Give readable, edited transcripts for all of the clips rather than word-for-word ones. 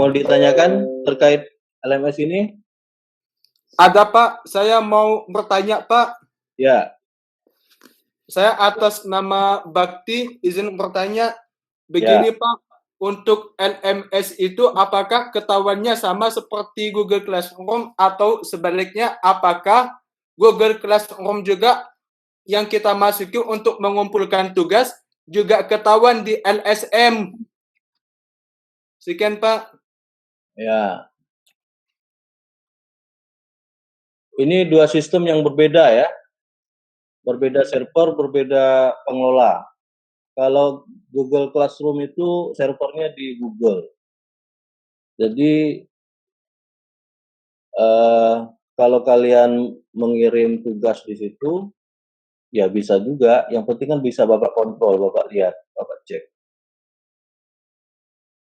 mau ditanyakan terkait LMS ini? Ada Pak, saya mau bertanya Pak. Ya. Saya atas nama Bakti izin bertanya begini Ya. Pak. Untuk LMS itu apakah ketahuannya sama seperti Google Classroom atau sebaliknya apakah Google Classroom juga yang kita masuki untuk mengumpulkan tugas juga ketahuan di LSM? Sekian Pak. Ya. Ini dua sistem yang berbeda ya. Berbeda server, berbeda pengelola. Kalau Google Classroom itu servernya di Google. Jadi kalau kalian mengirim tugas di situ, ya bisa juga. Yang penting kan bisa Bapak kontrol, Bapak lihat, Bapak cek.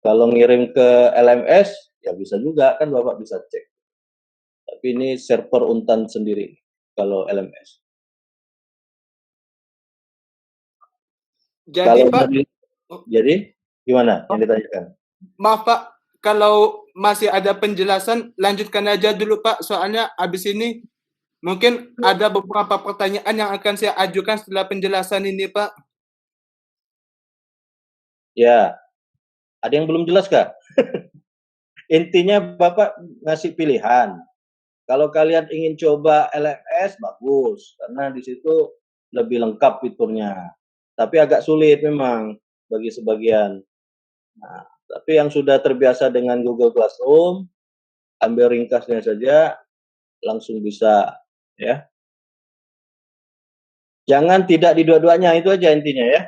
Kalau ngirim ke LMS, ya bisa juga kan Bapak bisa cek. Tapi ini server Untan sendiri kalau LMS. Jadi kalau Pak, jadi gimana yang ditanyakan? Maaf Pak, kalau masih ada penjelasan lanjutkan aja dulu Pak, soalnya habis ini mungkin ada beberapa pertanyaan yang akan saya ajukan setelah penjelasan ini Pak. Ya, ada yang belum jelas kah? Intinya Bapak ngasih pilihan. Kalau kalian ingin coba LMS, bagus. Karena di situ lebih lengkap fiturnya. Tapi agak sulit memang bagi sebagian. Nah, tapi yang sudah terbiasa dengan Google Classroom, ambil ringkasnya saja, langsung bisa. Ya. Jangan tidak di dua-duanya, itu aja intinya ya.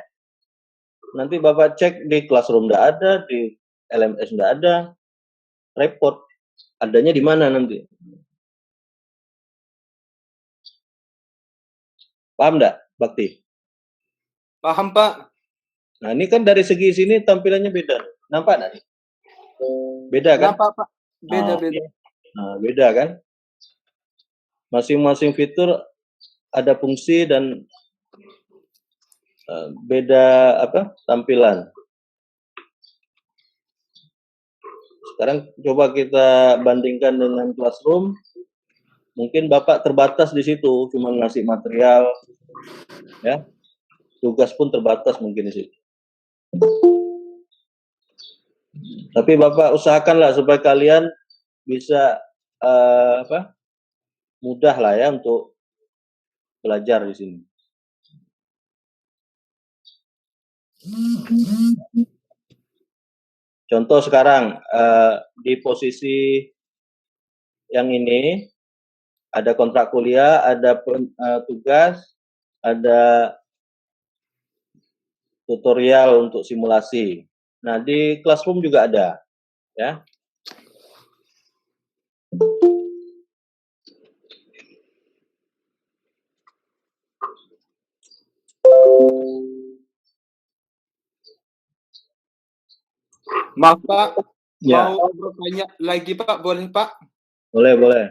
Nanti Bapak cek di Classroom tidak ada, di LMS tidak ada, repot. Adanya di mana nanti? Paham enggak, Bakti? Paham Pak. Nah ini kan dari segi sini tampilannya beda. Nampak enggak nih? Beda kan? Nampak Pak, beda-beda. Nah, beda kan? Masing-masing fitur ada fungsi dan beda tampilan. Sekarang coba kita bandingkan dengan Classroom. Mungkin Bapak terbatas di situ, cuma ngasih material, ya. Tugas pun terbatas mungkin di situ. Tapi Bapak usahakanlah supaya kalian bisa mudah lah ya untuk belajar di sini. Contoh sekarang di posisi yang ini ada kontrak kuliah, ada tugas, ada tutorial untuk simulasi. Nah, di Classroom juga ada, ya. Maaf Pak, Ya. mau bertanya lagi Pak, boleh Pak? Boleh, boleh.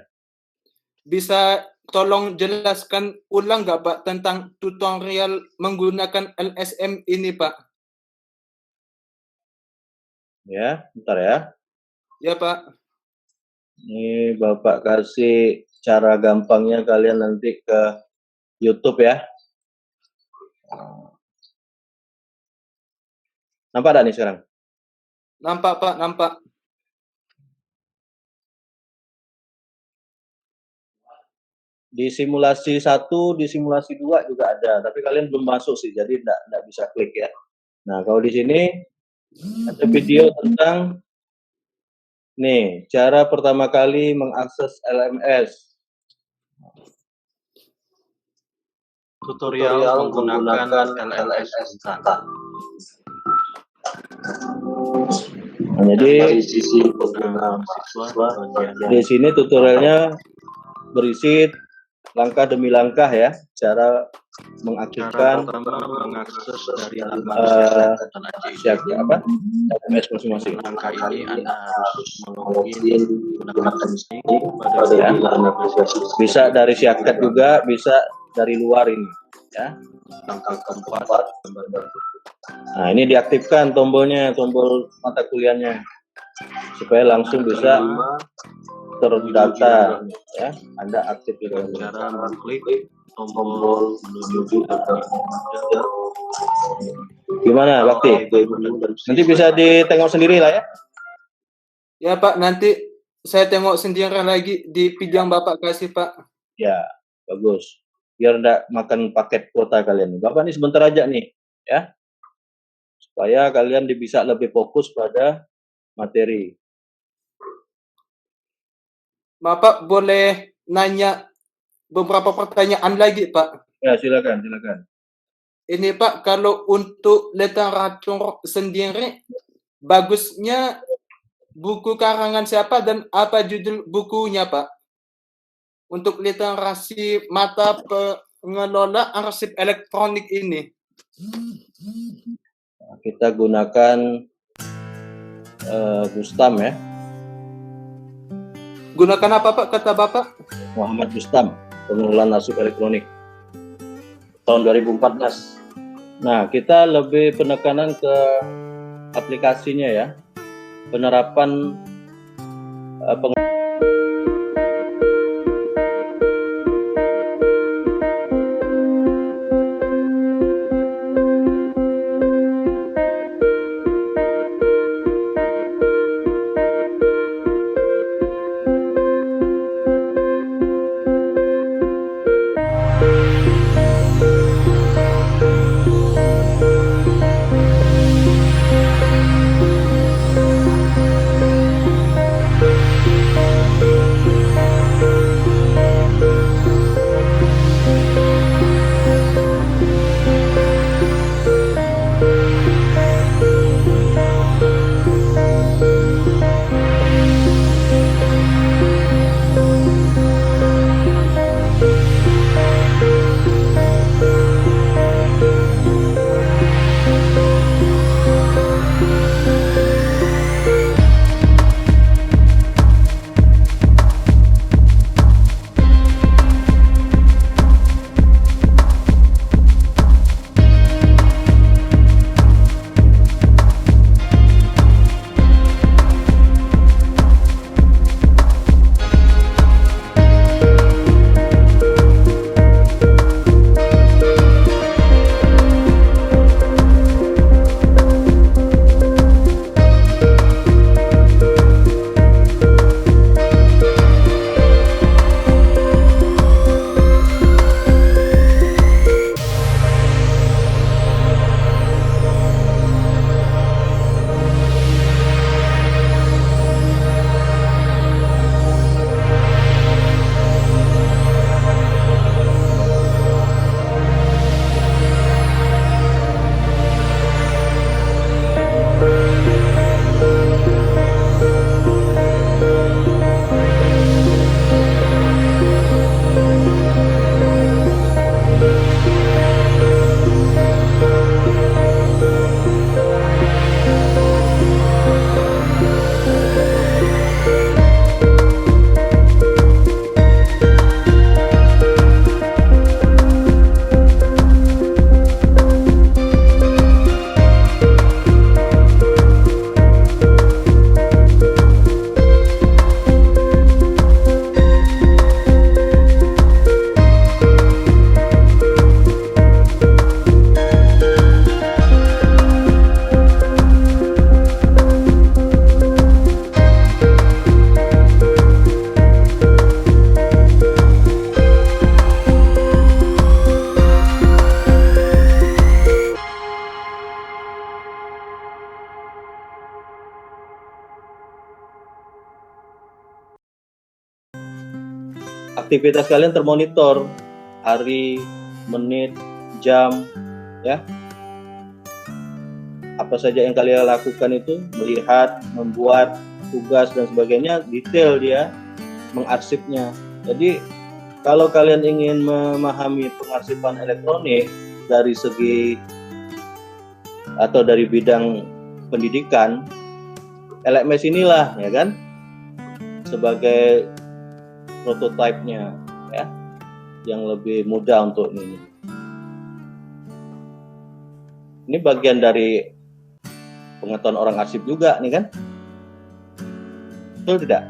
Bisa tolong jelaskan ulang nggak Pak tentang tutorial menggunakan LSM ini Pak? Ya, bentar ya. Ya Pak. Ini Bapak kasih cara gampangnya, kalian nanti ke YouTube ya. Nampak enggak nih sekarang? Nampak Pak, nampak. Di simulasi 1, di simulasi 2 juga ada, tapi kalian belum masuk sih, jadi enggak bisa klik ya. Nah, kalau di sini ada video tentang nih, cara pertama kali mengakses LMS. Tutorial menggunakan LMS Untan. Nah, jadi sisi pengguna mahasiswa, di sini tutorialnya berisi langkah demi langkah ya, cara mengaktifkan LMS masing-masing. Langkah ini Anda harus melogin menggunakan pada bisa dari Syakat juga, bisa dari luar ini ya. langkah keempat. Nah, ini diaktifkan tombolnya, tombol mata kuliahnya. supaya langsung bisa terdata ya, Anda aktif di dalam cara mengklik tombol menuju ke gimana Bakti? Nanti bisa ditengok sendiri lah ya. Ya Pak, nanti saya tengok sendiri lagi di video yang Bapak kasih Pak. Ya, bagus. Biar enggak makan paket kuota kalian. Bapak ini sebentar aja nih, ya. Supaya kalian bisa lebih fokus pada materi. Bapak boleh nanya beberapa pertanyaan lagi Pak. Ya, silakan. Ini Pak, kalau untuk literatur sendiri, bagusnya buku karangan siapa dan apa judul bukunya Pak? Untuk literasi mata pengelola arsip elektronik ini. Nah, kita gunakan Bustam ya. Gunakan apa Pak, kata Bapak? Muhammad Bustam, pengelolaan arsip elektronik. Tahun 2014. Nah, kita lebih penekanan ke aplikasinya ya. Penerapan aktivitas kalian termonitor hari, menit, jam, ya. Apa saja yang kalian lakukan itu, melihat, membuat tugas dan sebagainya, detail dia mengarsipnya. Jadi kalau kalian ingin memahami pengarsipan elektronik dari segi atau dari bidang pendidikan, LMS inilah ya kan sebagai prototipe-nya ya, yang lebih mudah untuk ini. Ini bagian dari pengetahuan orang arsip juga nih kan. Betul tidak?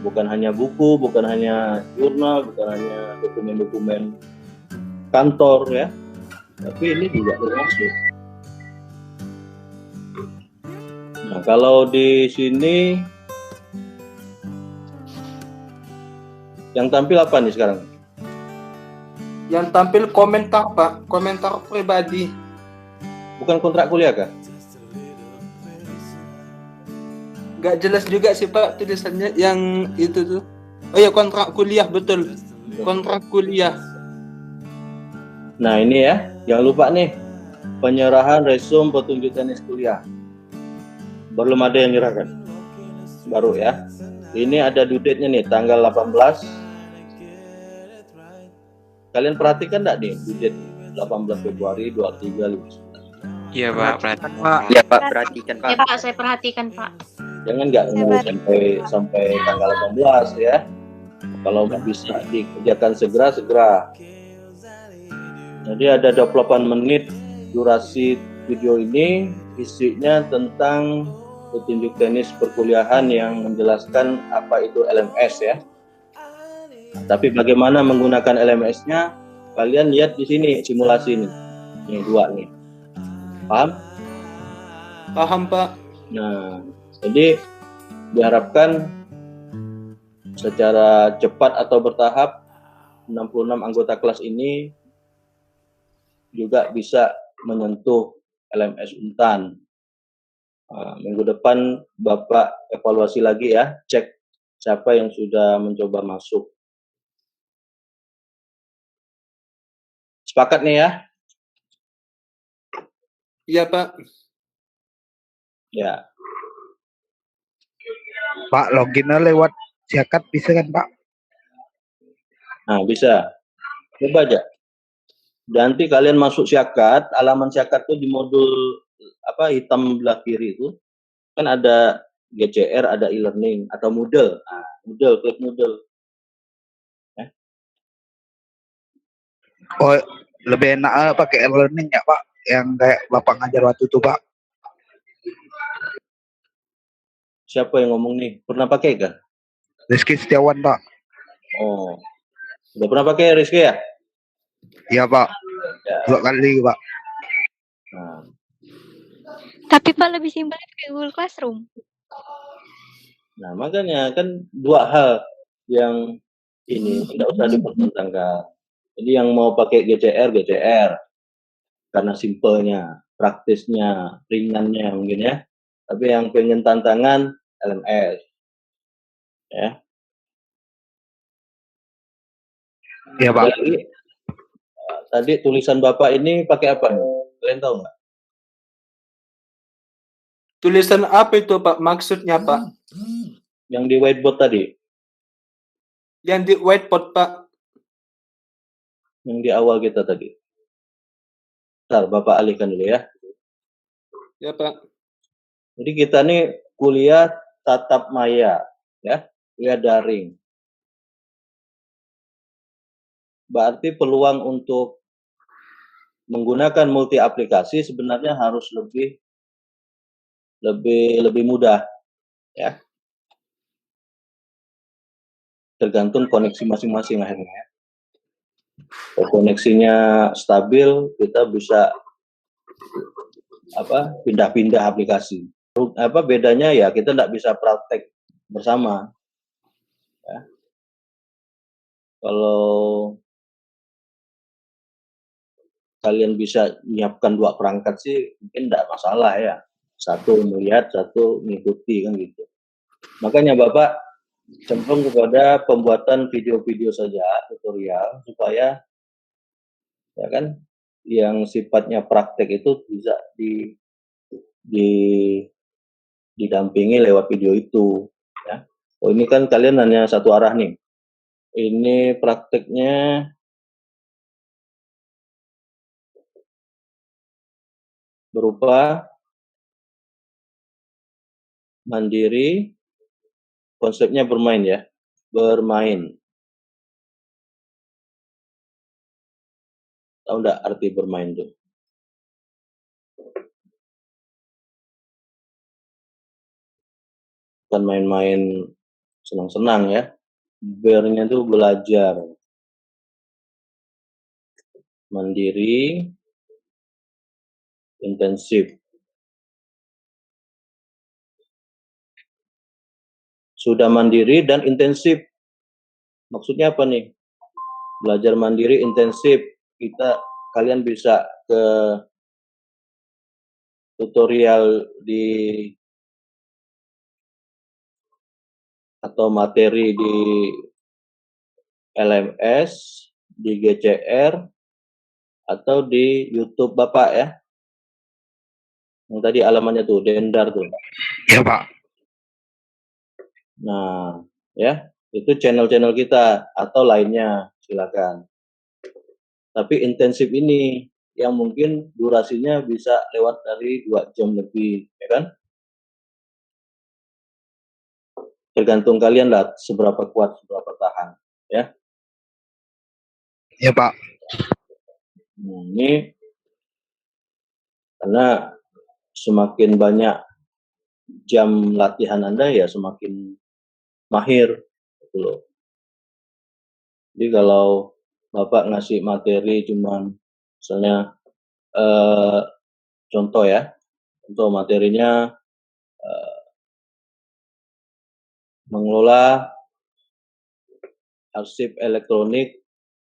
Bukan hanya buku, bukan hanya jurnal, bukan hanya dokumen-dokumen kantor ya, tapi ini juga termasuk. Nah, kalau di sini yang tampil apa nih sekarang? Yang tampil komentar, Pak. Komentar pribadi. Bukan kontrak kuliah kah? Gak jelas juga sih, Pak, tulisannya yang itu tuh. Oh ya, kontrak kuliah, betul. Kontrak kuliah. Nah, ini ya, jangan lupa nih, penyerahan resume petunjuk tenis kuliah. Belum ada yang nyerahkan. Baru ya. Ini ada due date-nya nih, tanggal 18. Kalian perhatikan enggak nih, due date 18 Februari 23 Iya Pak, perhatikan Pak. Iya Pak, perhatikan Pak. Ya Pak, saya perhatikan Pak. Jangan nggak nunggu sampai tanggal 18 ya. Kalau nggak bisa dikerjakan segera. Jadi ada 28 menit durasi video ini, isinya tentang petunjuk tenis perkuliahan yang menjelaskan apa itu LMS ya. Tapi bagaimana menggunakan LMS-nya? Kalian lihat di sini simulasi ini. Ini dua nih. Paham? Paham, Pak. Nah, jadi diharapkan secara cepat atau bertahap 66 anggota kelas ini juga bisa menyentuh LMS Untan. Nah, minggu depan Bapak evaluasi lagi ya, cek siapa yang sudah mencoba masuk. Sepakat nih ya? Iya, Pak. Ya. Pak, loginnya lewat Zakat bisa kan Pak? Nah, bisa. Coba aja. Nanti kalian masuk Syakat, halaman Syakat tuh di modul apa hitam belah kiri itu kan ada GCR, ada e-learning atau Moodle. Nah, Moodle, klik Moodle. Oh, lebih enak pakai e-learning ya Pak, yang kayak Bapak ngajar waktu itu Pak. Siapa yang ngomong nih? Pernah pakai kah? Rizky Setiawan Pak. Oh, udah pernah pakai Rizky ya? Iya Pak, Ya. 2 kali Pak. Nah, Tapi Pak lebih simpel pakai Google Classroom. nah, makanya kan dua hal yang ini tidak usah dipertentangkan. Jadi yang mau pakai GCR karena simpelnya, praktisnya, ringannya mungkin ya. Tapi yang pengen tantangan LMS. Ya. Iya Pak. Jadi, tadi tulisan Bapak ini pakai apa nih? Kalian tahu nggak? Tulisan apa itu, Pak? Maksudnya, Pak? Yang di whiteboard tadi? Yang di whiteboard, Pak. Yang di awal kita tadi. Bentar, Bapak alihkan dulu ya. Ya, Pak. Jadi kita nih kuliah tatap maya, ya, kuliah daring. Berarti peluang untuk menggunakan multi aplikasi sebenarnya harus lebih mudah, ya. Tergantung koneksi masing-masing akhirnya. Kalau koneksinya stabil, kita bisa pindah-pindah aplikasi. Bedanya ya kita tidak bisa praktek bersama. Ya. Kalau kalian bisa menyiapkan 2 perangkat sih mungkin tidak masalah ya. Satu melihat, satu mengikuti kan gitu. Makanya Bapak cenderung kepada pembuatan video-video saja, tutorial, supaya ya kan yang sifatnya praktek itu bisa didampingi lewat video itu ya. Oh, ini kan kalian hanya satu arah nih. Ini prakteknya berupa mandiri, konsepnya bermain ya, bermain. Tahu enggak arti bermain tuh? bukan main-main senang-senang ya. Bernya tuh belajar mandiri, intensif. Sudah mandiri dan intensif. Maksudnya apa nih? Belajar mandiri intensif. Kalian bisa ke tutorial atau materi di LMS, di GCR, atau di YouTube Bapak ya. Yang tadi alamannya tuh, Dendar tuh. Iya Pak. Nah, ya, itu channel-channel kita atau lainnya, silakan. Tapi intensif ini yang mungkin durasinya bisa lewat dari 2 jam lebih, ya kan? Tergantung kalian lah seberapa kuat, seberapa tahan, ya. Iya Pak. Ini karena semakin banyak jam latihan Anda ya semakin mahir gitu loh. Jadi kalau Bapak ngasih materi cuman misalnya contoh ya, contoh materinya mengelola arsip elektronik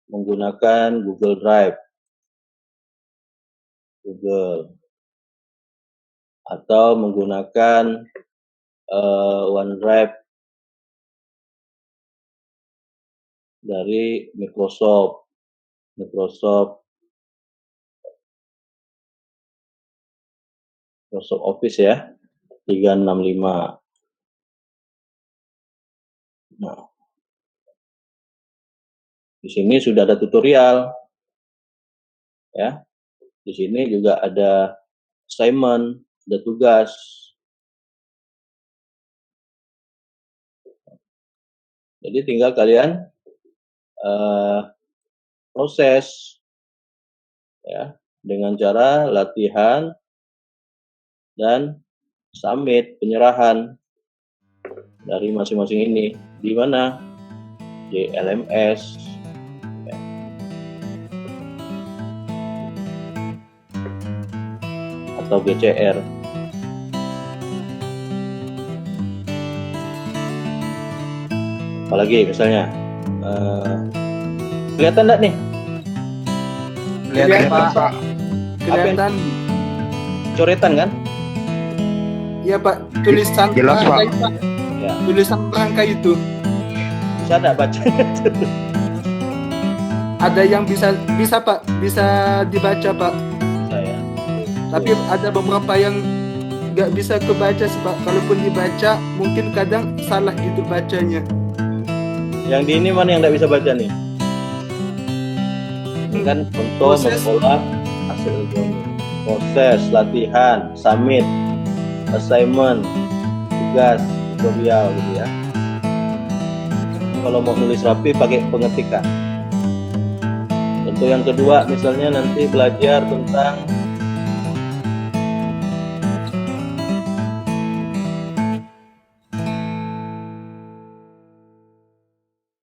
menggunakan Google Drive, atau menggunakan OneDrive dari Microsoft Office ya, 365. Nah, di sini sudah ada tutorial ya. Di sini juga ada assignment, ada tugas. Jadi tinggal kalian proses ya dengan cara latihan dan submit, penyerahan dari masing-masing ini di mana? Di LMS ya. Atau GCR. Apalagi misalnya kelihatan enggak nih? Kelihatan, Pak. Kelihatan coretan kan? Iya Pak, tulisan Jelas, Pak. rangkai, Pak. Ya. Tulisan rangkai itu. Bisa enggak bacanya? Ada yang bisa Pak, bisa dibaca Pak. Saya. Tapi ada beberapa yang nggak bisa kebaca sih Pak. Kalaupun dibaca, mungkin kadang salah gitu bacanya. Yang di ini mana yang enggak bisa baca nih? Ini kan contoh Proses. mengolah hasil elektronik. Proses, latihan, submit, assignment, tugas, tutorial gitu ya. Kalau mau nulis rapi pakai pengetikan. Contoh yang kedua misalnya nanti belajar tentang